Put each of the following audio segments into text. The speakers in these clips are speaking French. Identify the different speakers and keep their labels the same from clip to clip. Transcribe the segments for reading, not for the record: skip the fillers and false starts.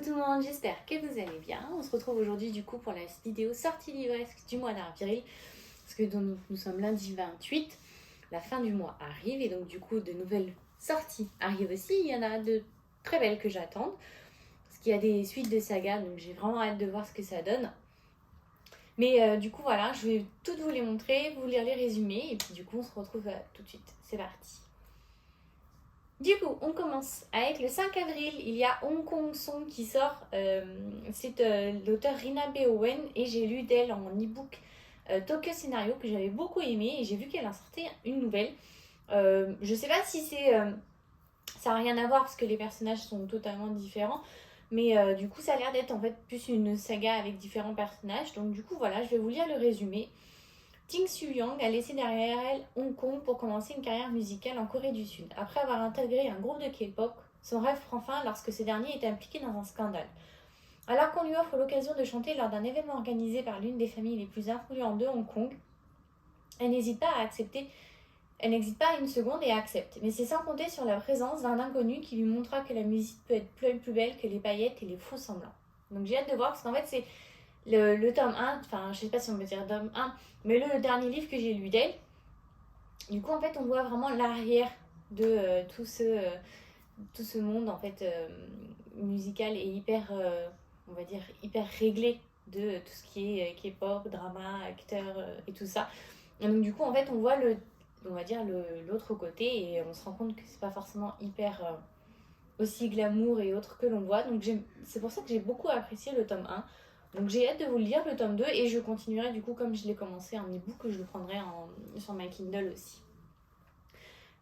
Speaker 1: tout le monde, j'espère que vous allez bien. On se retrouve aujourd'hui du coup pour la vidéo sortie livresque du mois d'avril. Parce que donc, nous sommes lundi 28, la fin du mois arrive et donc du coup de nouvelles sorties arrivent aussi. Il y en a de très belles que j'attends. Parce qu'il y a des suites de sagas, donc j'ai vraiment hâte de voir ce que ça donne. Mais du coup voilà, je vais toutes vous les montrer, vous lire les résumés et puis du coup on se retrouve tout de suite. C'est parti. Du coup, on commence avec le 5 avril, il y a Hong Kong Song qui sort. C'est l'auteur Rina B. Owen et j'ai lu d'elle en e-book Tokyo Scénario que j'avais beaucoup aimé et j'ai vu qu'elle en sortait une nouvelle. Je sais pas si ça n'a rien à voir parce que les personnages sont totalement différents. Mais du coup, ça a l'air d'être en fait plus une saga avec différents personnages. Donc du coup, voilà, je vais vous lire le résumé. Ting Soo-young a laissé derrière elle Hong Kong pour commencer une carrière musicale en Corée du Sud. Après avoir intégré un groupe de K-pop, son rêve prend fin lorsque ce dernier est impliqué dans un scandale. Alors qu'on lui offre l'occasion de chanter lors d'un événement organisé par l'une des familles les plus influentes de Hong Kong, elle n'hésite pas une seconde et accepte. Mais c'est sans compter sur la présence d'un inconnu qui lui montrera que la musique peut être plus belle que les paillettes et les faux semblants. Donc j'ai hâte de voir parce qu'en fait c'est le tome 1, enfin je sais pas si on peut dire tome 1, mais le dernier livre que j'ai lu d'elle. Du coup en fait on voit vraiment l'arrière de tout ce monde en fait musical et hyper, on va dire, hyper réglé de tout ce qui est K-pop, drama, acteur et tout ça. Et donc du coup en fait on voit on va dire l'autre côté et on se rend compte que c'est pas forcément hyper aussi glamour et autres que l'on voit. Donc c'est pour ça que j'ai beaucoup apprécié le tome 1. Donc j'ai hâte de vous le lire, le tome 2, et je continuerai du coup comme je l'ai commencé en e-book, je le prendrai sur ma Kindle aussi.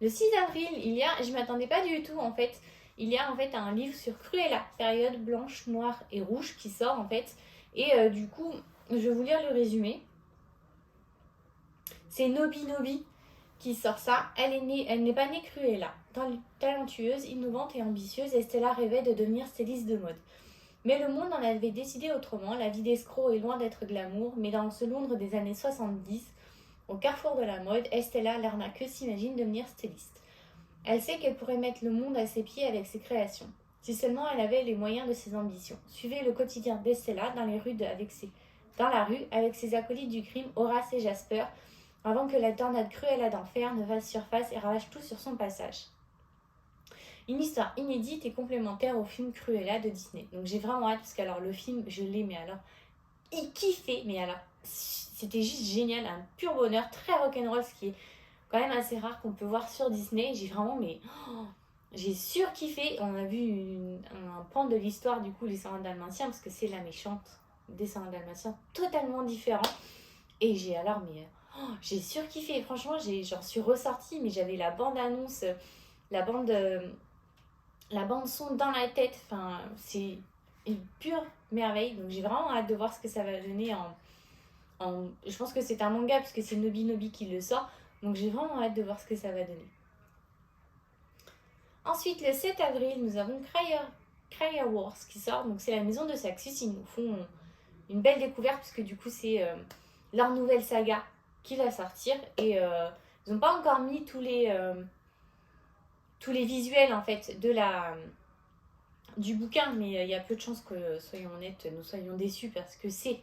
Speaker 1: Le 6 avril, je m'attendais pas du tout en fait, il y a en fait un livre sur Cruella, période blanche, noire et rouge qui sort en fait. Et du coup, je vais vous lire le résumé. C'est Nobi Nobi qui sort ça. Elle n'est pas née Cruella. Talentueuse, innovante et ambitieuse, Estella rêvait de devenir styliste de mode. Mais le monde en avait décidé autrement, la vie d'escroc est loin d'être glamour, mais dans ce Londres des années 70, au carrefour de la mode, Estella, l'arnaqueuse, s'imagine devenir styliste. Elle sait qu'elle pourrait mettre le monde à ses pieds avec ses créations, si seulement elle avait les moyens de ses ambitions. Suivez le quotidien d'Estella dans la rue avec ses acolytes du crime, Horace et Jasper, avant que la tornade Cruella d'enfer ne fasse surface et ravage tout sur son passage. Une histoire inédite et complémentaire au film Cruella de Disney. Donc j'ai vraiment hâte parce que alors le film, je l'ai, mais alors, il kiffait, mais alors, c'était juste génial, un pur bonheur, très rock'n'roll, ce qui est quand même assez rare qu'on peut voir sur Disney. J'ai surkiffé. On a vu un pan de l'histoire du coup, les Descendants dalmatiens, parce que c'est la méchante Descendants dalmatiens, totalement différent. Et j'ai surkiffé. Franchement, j'en suis ressortie, mais j'avais la bande-annonce, la bande son dans la tête. Enfin, c'est une pure merveille. Donc j'ai vraiment hâte de voir ce que ça va donner je pense que c'est un manga parce que c'est Nobi Nobi qui le sort. Donc j'ai vraiment hâte de voir ce que ça va donner. Ensuite, le 7 avril, nous avons Cry Wars qui sort. Donc c'est la maison de Saxus. Ils nous font une belle découverte parce que du coup c'est leur nouvelle saga qui va sortir. Et ils n'ont pas encore mis tous les visuels en fait du bouquin. Mais il y a peu de chances que, soyons honnêtes, nous soyons déçus parce que c'est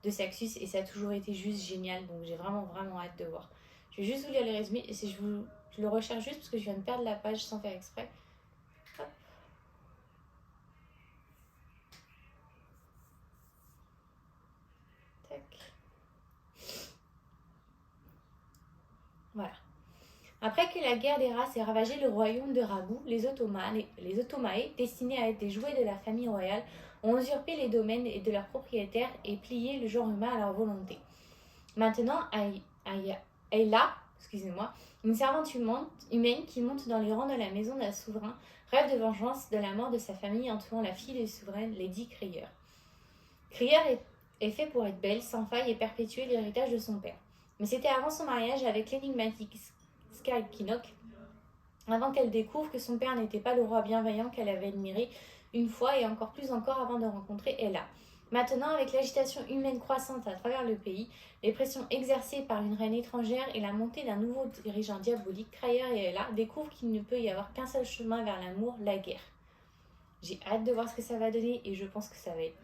Speaker 1: de Saxus et ça a toujours été juste génial. Donc j'ai vraiment hâte de voir. Je vais juste vous lire les résumés et je le recherche juste parce que je viens de perdre la page sans faire exprès. Hop. Tac. Voilà. Après que la guerre des races ait ravagé le royaume de Rabu, les Ottomae, destinés à être des jouets de la famille royale, ont usurpé les domaines de leurs propriétaires et plié le genre humain à leur volonté. Maintenant, Ayla, une servante humaine qui monte dans les rangs de la maison d'un souverain, rêve de vengeance de la mort de sa famille en tuant la fille du souverain, Lady Crier. Crier est fait pour être belle, sans faille et perpétuer l'héritage de son père. Mais c'était avant son mariage avec l'énigmatique Sky Kinnock, avant qu'elle découvre que son père n'était pas le roi bienveillant qu'elle avait admiré une fois et encore plus encore avant de rencontrer Ella. Maintenant, avec l'agitation humaine croissante à travers le pays, les pressions exercées par une reine étrangère et la montée d'un nouveau dirigeant diabolique, Crier et Ella découvrent qu'il ne peut y avoir qu'un seul chemin vers l'amour, la guerre. J'ai hâte de voir ce que ça va donner et je pense que ça va être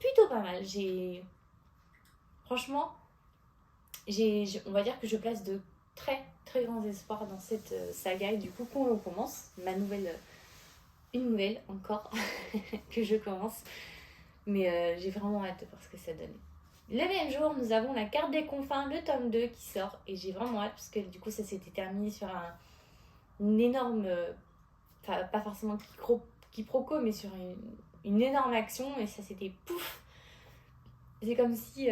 Speaker 1: plutôt pas mal. Franchement, on va dire que je place de très très grands espoirs dans cette saga et du coup qu'on commence, une nouvelle encore que je commence. Mais j'ai vraiment hâte de voir ce que ça donne. Le même jour, nous avons La Carte des Confins, le tome 2 qui sort. Et j'ai vraiment hâte parce que du coup, ça s'était terminé sur une énorme... pas forcément quiproquo, mais sur une énorme action. Et ça s'était pouf. C'est comme si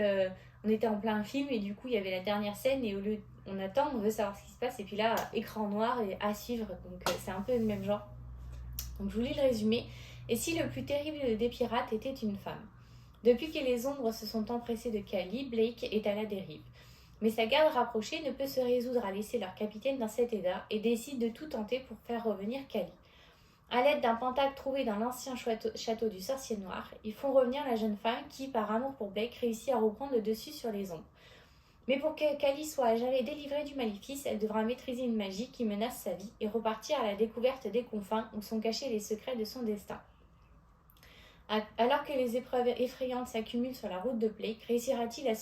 Speaker 1: on était en plein film et du coup, il y avait la dernière scène. Et au lieu on attend, on veut savoir ce qui se passe. Et puis là, écran noir et à suivre. Donc c'est un peu le même genre. Donc je vous lis le résumé. Et si le plus terrible des pirates était une femme? Depuis que les ombres se sont empressées de Cali, Blake est à la dérive. Mais sa garde rapprochée ne peut se résoudre à laisser leur capitaine dans cet état et décide de tout tenter pour faire revenir Cali. À l'aide d'un pentacle trouvé dans l'ancien château du sorcier noir, ils font revenir la jeune femme qui, par amour pour Blake, réussit à reprendre le dessus sur les ombres. Mais pour que Cali soit à jamais délivrée du maléfice, elle devra maîtriser une magie qui menace sa vie et repartir à la découverte des confins où sont cachés les secrets de son destin. Alors que les épreuves effrayantes s'accumulent sur la route de Blake, réussira-t-il à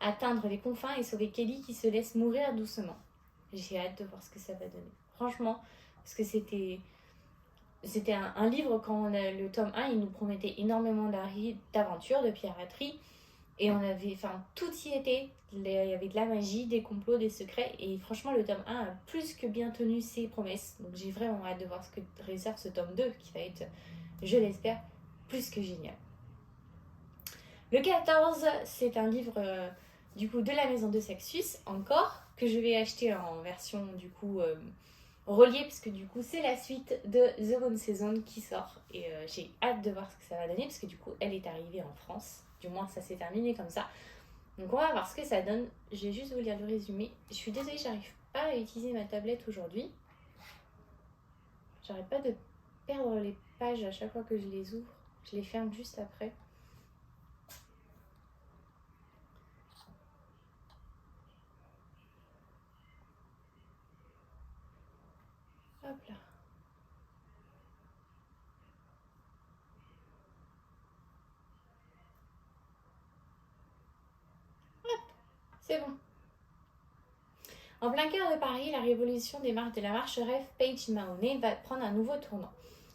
Speaker 1: atteindre les confins et sauver Kelly qui se laisse mourir doucement? J'ai hâte de voir ce que ça va donner. Franchement, parce que c'était un livre, quand on a le tome 1, il nous promettait énormément d'aventures, de piraterie. Et on avait, tout y était. Il y avait de la magie, des complots, des secrets. Et franchement, le tome 1 a plus que bien tenu ses promesses. Donc j'ai vraiment hâte de voir ce que réserve ce tome 2, qui va être, je l'espère, plus que génial. Le 14, c'est un livre du coup de la maison de Saxus, encore, que je vais acheter en version du coup reliée, parce que du coup c'est la suite de The Bone Season qui sort. Et j'ai hâte de voir ce que ça va donner, parce que du coup elle est arrivée en France. Du moins ça s'est terminé comme ça. Donc on va voir ce que ça donne. Je vais juste vous lire le résumé. Je suis désolée, j'arrive pas à utiliser ma tablette aujourd'hui. J'arrête pas de perdre les pages à chaque fois que je les ouvre. Je les ferme juste après. Hop là. Hop, c'est bon. En plein cœur de Paris, la révolution de la marche-rêve Paige Mahoney va prendre un nouveau tournant.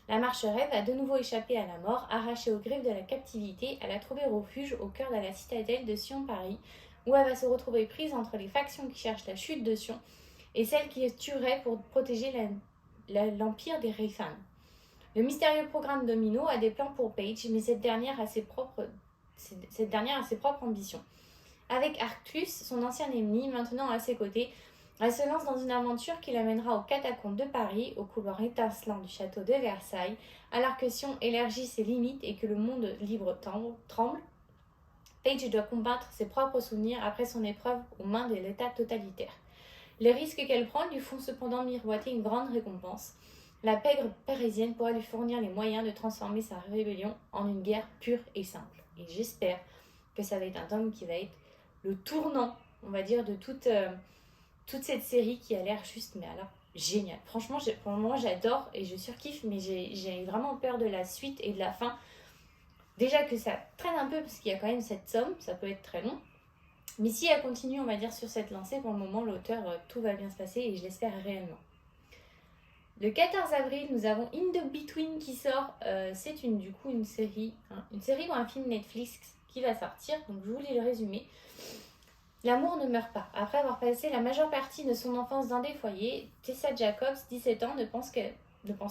Speaker 1: La marche-rêve a de nouveau échappé à la mort, arrachée aux griffes de la captivité. Elle a trouvé refuge au cœur de la citadelle de Sion-Paris, où elle va se retrouver prise entre les factions qui cherchent la chute de Sion et celles qui tueraient pour protéger l'empire des Rayfan. Le mystérieux programme Domino a des plans pour Paige, mais cette dernière a ses propres ambitions. Avec Arctus, son ancien ennemi, maintenant à ses côtés, elle se lance dans une aventure qui l'amènera aux catacombes de Paris, au couloir étincelant du château de Versailles. Alors que Sion élargit ses limites et que le monde libre tremble, Paige doit combattre ses propres souvenirs après son épreuve aux mains de l'État totalitaire. Les risques qu'elle prend lui font cependant miroiter une grande récompense. La pègre parisienne pourra lui fournir les moyens de transformer sa rébellion en une guerre pure et simple. Et j'espère que ça va être un tome qui va être le tournant, on va dire, de toute cette série qui a l'air juste, mais alors, génial. Franchement, pour le moment, j'adore et je surkiffe, mais j'ai vraiment peur de la suite et de la fin. Déjà que ça traîne un peu, parce qu'il y a quand même cette somme, ça peut être très long. Mais si elle continue, on va dire, sur cette lancée, pour le moment, l'auteur, tout va bien se passer et je l'espère réellement. Le 14 avril, nous avons In the Between qui sort. C'est du coup une série ou un film Netflix qui va sortir. Donc je vous lis le résumé. L'amour ne meurt pas. Après avoir passé la majeure partie de son enfance dans des foyers, Tessa Jacobs, 17 ans, ne pense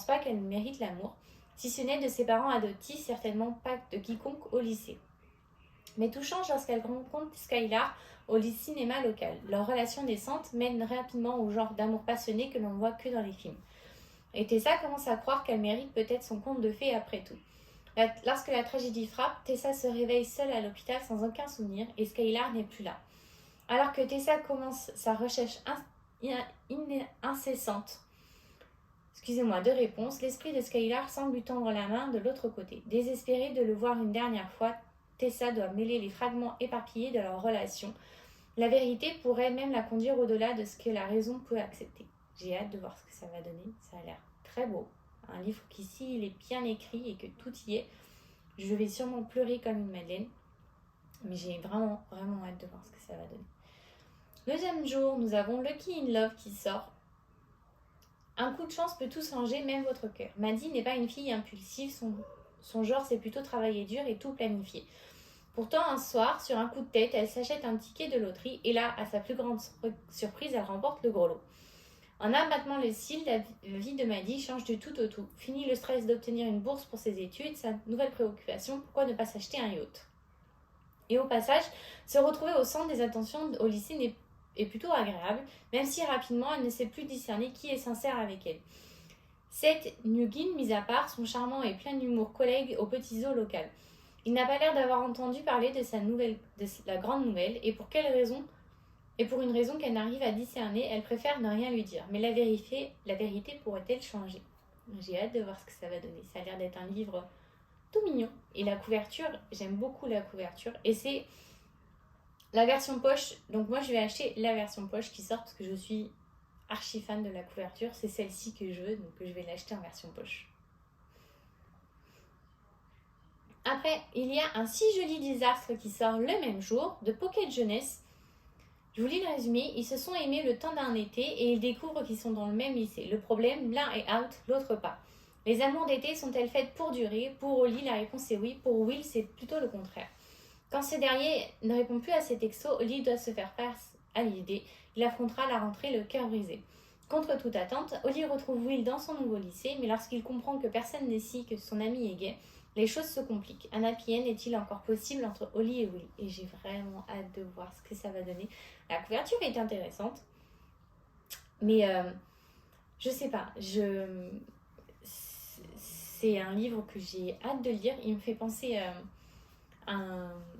Speaker 1: pas qu'elle mérite l'amour, si ce n'est de ses parents adoptifs, certainement pas de quiconque au lycée. Mais tout change lorsqu'elle rencontre Skylar au cinéma local. Leur relation naissante mène rapidement au genre d'amour passionné que l'on ne voit que dans les films. Et Tessa commence à croire qu'elle mérite peut-être son conte de fées après tout. Lorsque la tragédie frappe, Tessa se réveille seule à l'hôpital sans aucun souvenir et Skylar n'est plus là. Alors que Tessa commence sa recherche incessante de réponse, l'esprit de Skylar semble lui tendre la main de l'autre côté. Désespérée de le voir une dernière fois, Tessa doit mêler les fragments éparpillés de leur relation. La vérité pourrait même la conduire au-delà de ce que la raison peut accepter. J'ai hâte de voir ce que ça va donner, ça a l'air très beau. un livre qu'ici il est bien écrit et que tout y est. Je vais sûrement pleurer comme une madeleine. Mais j'ai vraiment, vraiment hâte de voir ce que ça va donner. Deuxième jour, nous avons Lucky in Love qui sort. Un coup de chance peut tout changer, même votre cœur. Maddie n'est pas une fille impulsive, son genre c'est plutôt travailler dur et tout planifier. Pourtant, un soir, sur un coup de tête, elle s'achète un ticket de loterie et là, à sa plus grande surprise, elle remporte le gros lot. En abattement le cil, la vie de Maddie change du tout au tout. Fini le stress d'obtenir une bourse pour ses études, sa nouvelle préoccupation, pourquoi ne pas s'acheter un yacht? Et au passage, se retrouver au centre des attentions au lycée est plutôt agréable, même si rapidement elle ne sait plus discerner qui est sincère avec elle. Seth Nugin, mis à part, son charmant et plein d'humour collègue au petit zoo local. Il n'a pas l'air d'avoir entendu parler de la grande nouvelle, et pour quelle raison? Et pour une raison qu'elle n'arrive à discerner, elle préfère ne rien lui dire. Mais la vérité pourrait-elle changer? J'ai hâte de voir ce que ça va donner. Ça a l'air d'être un livre tout mignon. Et la couverture, j'aime beaucoup la couverture. Et c'est la version poche. Donc moi, je vais acheter la version poche qui sort parce que je suis archi fan de la couverture. C'est celle-ci que je veux, donc je vais l'acheter en version poche. Après, il y a un si joli désastre qui sort le même jour de Pocket Jeunesse. Je vous lis le résumé. Ils se sont aimés le temps d'un été et ils découvrent qu'ils sont dans le même lycée. Le problème, l'un est out, l'autre pas. Les amours d'été sont-elles faites pour durer? Pour Oli, la réponse est oui. Pour Will, c'est plutôt le contraire. Quand ce dernier ne répond plus à ses textos, Oli doit se faire face à l'idée. Il affrontera la rentrée le cœur brisé. Contre toute attente, Oli retrouve Will dans son nouveau lycée, mais lorsqu'il comprend que personne n'est si, que son ami est gay, les choses se compliquent. Un happy end est-il encore possible entre Oli et Will? Et j'ai vraiment hâte de voir ce que ça va donner. La couverture est intéressante, mais je sais pas. C'est un livre que j'ai hâte de lire. Il me fait penser à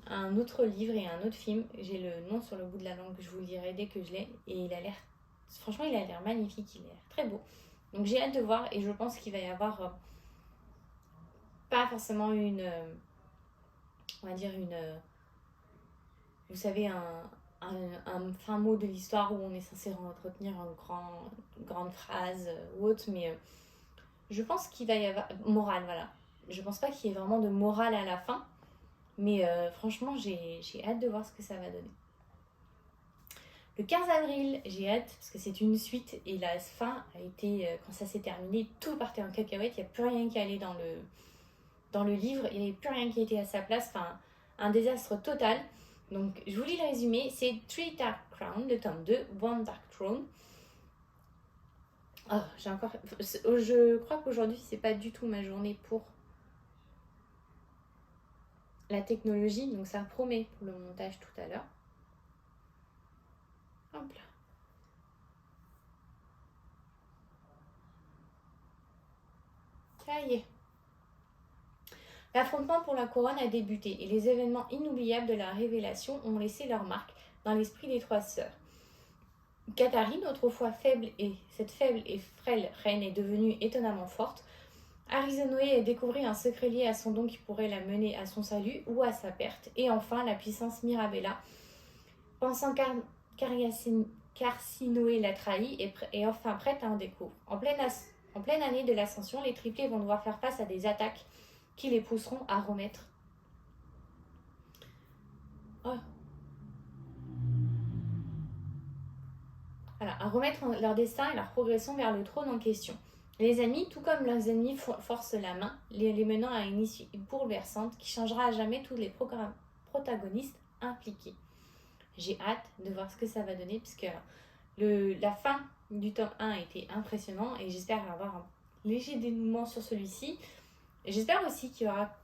Speaker 1: un autre livre et à un autre film. J'ai le nom sur le bout de la langue, je vous le dirai dès que je l'ai. Et franchement, il a l'air magnifique, il a l'air très beau. Donc j'ai hâte de voir et je pense qu'il va y avoir pas forcément on va dire vous savez, un fin mot de l'histoire où on est censé retenir une grande phrase ou autre, mais je pense qu'il va y avoir morale, voilà. Je pense pas qu'il y ait vraiment de morale à la fin, mais franchement, j'ai hâte de voir ce que ça va donner. Le 15 avril, j'ai hâte parce que c'est une suite et la fin a été, quand ça s'est terminé, tout partait en cacahuète, il n'y a plus rien qui allait dans le livre, il n'y avait plus rien qui était à sa place, enfin, un désastre total. Donc, je vous lis le résumé. C'est Three Dark Crown, le tome 2, One Dark Throne. Oh, je crois qu'aujourd'hui, c'est pas du tout ma journée pour la technologie, donc ça promet pour le montage tout à l'heure. Hop là. Ça y est. L'affrontement pour la couronne a débuté et les événements inoubliables de la révélation ont laissé leur marque dans l'esprit des trois sœurs. Katharine, autrefois faible et frêle reine, est devenue étonnamment forte. Arizona a découvert un secret lié à son don qui pourrait la mener à son salut ou à sa perte. Et enfin, la puissance Mirabella, pensant qu'Arsinoé l'a trahi, est enfin prête à en découvrir. En pleine année de l'ascension, les triplés vont devoir faire face à des attaques qui les pousseront à remettre leur destin et leur progression vers le trône en question. Les amis, tout comme leurs ennemis, forcent la main, les menant à une issue bouleversante qui changera à jamais tous les protagonistes impliqués. J'ai hâte de voir ce que ça va donner, puisque la fin du tome 1 a été impressionnant et j'espère avoir un léger dénouement sur celui-ci. J'espère aussi qu'il y aura,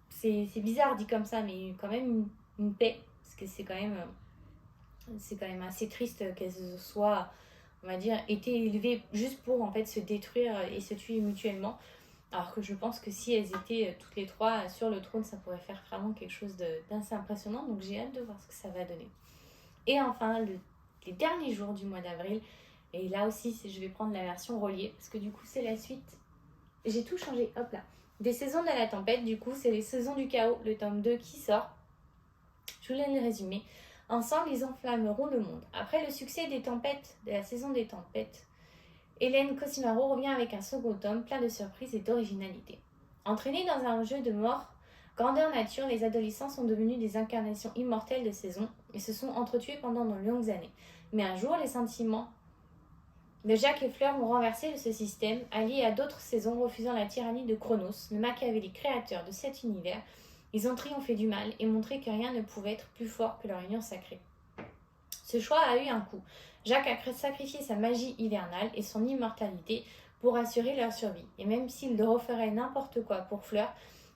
Speaker 1: c'est bizarre dit comme ça, mais quand même une paix, parce que c'est quand même assez triste qu'elles se soient, on va dire, été élevées juste pour en fait se détruire et se tuer mutuellement. Alors que je pense que si elles étaient toutes les trois sur le trône, ça pourrait faire vraiment quelque chose d'assez impressionnant. Donc j'ai hâte de voir ce que ça va donner. Et enfin, les derniers jours du mois d'avril, et là aussi je vais prendre la version reliée, parce que du coup c'est la suite. J'ai tout changé, hop là. Des saisons de la tempête, du coup c'est les saisons du chaos, le tome 2 qui sort. Je vous laisse le résumé. Ensemble, ils enflammeront le monde. Après le succès des tempêtes, de la saison des tempêtes, Hélène Cossimaro revient avec un second tome plein de surprises et d'originalité. Entraînés dans un jeu de mort grandeur nature, les adolescents sont devenus des incarnations immortelles de saison et se sont entretués pendant de longues années. Mais un jour, les sentiments de Jacques et Fleur vont renverser ce système, alliés à d'autres saisons refusant la tyrannie de Chronos, le machiavélique créateur de cet univers. Ils ont triomphé du mal et montré que rien ne pouvait être plus fort que leur union sacrée. Ce choix a eu un coût. Jacques a sacrifié sa magie hivernale et son immortalité pour assurer leur survie. Et même s'il referait n'importe quoi pour Fleur,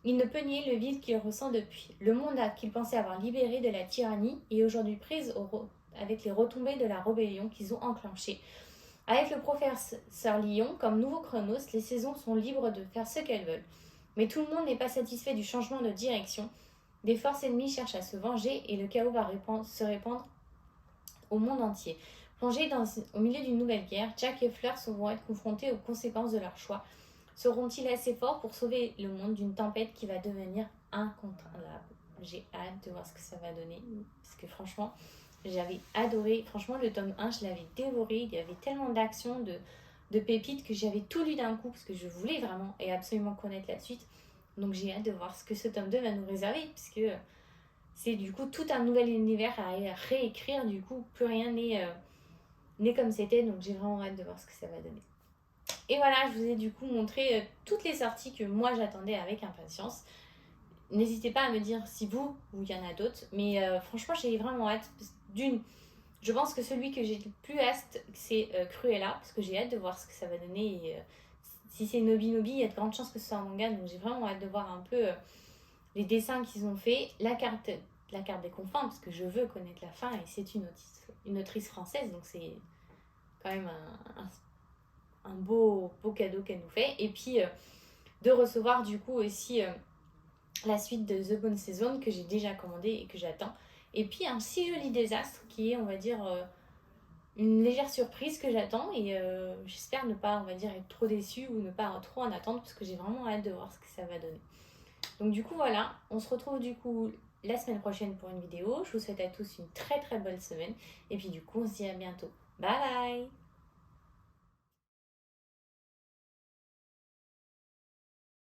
Speaker 1: il ne peut nier le vide qu'il ressent depuis. Le monde qu'il pensait avoir libéré de la tyrannie est aujourd'hui prise avec les retombées de la rébellion qu'ils ont enclenchée. Avec le professeur Lyon comme nouveau Chronos, les saisons sont libres de faire ce qu'elles veulent. Mais tout le monde n'est pas satisfait du changement de direction. Des forces ennemies cherchent à se venger et le chaos va se répandre au monde entier. Plongés au milieu d'une nouvelle guerre, Jack et Fleur vont être confrontés aux conséquences de leur choix. Seront-ils assez forts pour sauver le monde d'une tempête qui va devenir incontrôlable? J'ai hâte de voir ce que ça va donner. Parce que franchement, j'avais adoré. Franchement, le tome 1, je l'avais dévoré. Il y avait tellement d'actions, de pépites que j'avais tout lu d'un coup. Parce que je voulais vraiment et absolument connaître la suite. Donc j'ai hâte de voir ce que ce tome 2 va nous réserver. Puisque c'est du coup tout un nouvel univers à réécrire. Du coup, plus rien n'est comme c'était. Donc j'ai vraiment hâte de voir ce que ça va donner. Et voilà, je vous ai du coup montré toutes les sorties que moi j'attendais avec impatience. N'hésitez pas à me dire si vous ou il y en a d'autres. Mais franchement, j'ai vraiment hâte. Je pense que celui que j'ai le plus hâte, c'est Cruella. Parce que j'ai hâte de voir ce que ça va donner. Et si c'est Nobi Nobi, il y a de grandes chances que ce soit un manga. Donc j'ai vraiment hâte de voir un peu les dessins qu'ils ont fait. La carte des confins, parce que je veux connaître la fin. Et c'est une autrice française. Donc c'est quand même un beau cadeau qu'elle nous fait. Et puis de recevoir du coup aussi la suite de The Bone Season que j'ai déjà commandé et que j'attends. Et puis un si joli désastre qui est, on va dire, une légère surprise que j'attends. Et j'espère ne pas, on va dire, être trop déçue ou ne pas trop en attendre parce que j'ai vraiment hâte de voir ce que ça va donner. Donc du coup voilà, on se retrouve du coup la semaine prochaine pour une vidéo. Je vous souhaite à tous une très très bonne semaine. Et puis du coup on se dit à bientôt. Bye bye.